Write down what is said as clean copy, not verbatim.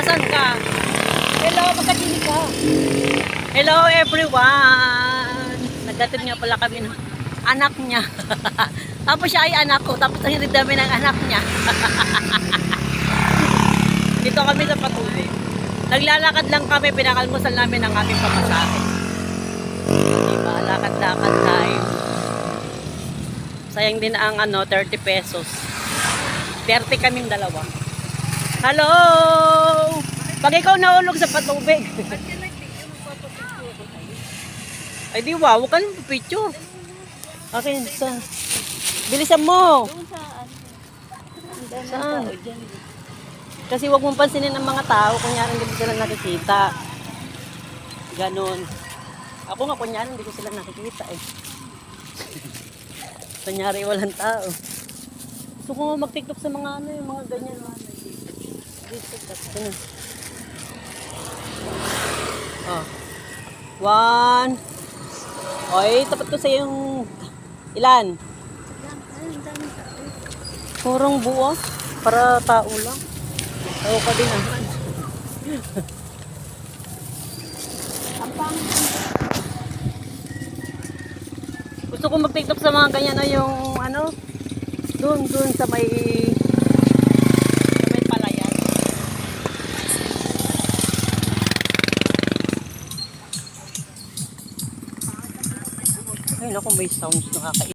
Asan ka? Hello, magkakinig ka. Hello everyone. Nagdatid nga pala kami ng anak niya. Tapos siya ay anak ko. Tapos ang hinig namin ng anak niya. Dito kami sa Patubig. Naglalakad lang kami. Pinakalmusal namin ang aming pamasahe. Diba? Lakad-lakad tayo. Sayang din ang 30 pesos. 30 kaming dalawa. Hello! Pag ikaw naulog sa Patubig. Ay di wow, huwag ka nang picture. Okay, bilisan mo. Saan? Kasi huwag mong pansinin ang mga tao. Kunyari hindi mo sila nakikita. Ganon. Ako nga kunyari hindi ko sila nakikita eh. Kunyari walang tao. Gusto ko mag-tiktok sa mga yung mga ganyan. Dito, oh. 1. Oy, tapat ko sa yung ilan? Purong buo para tao lang. Tao ka din naman. Gusto ko mag-tiktok sa mga ganyan yung doon sa may palayan. Ay naku, may sounds nakaka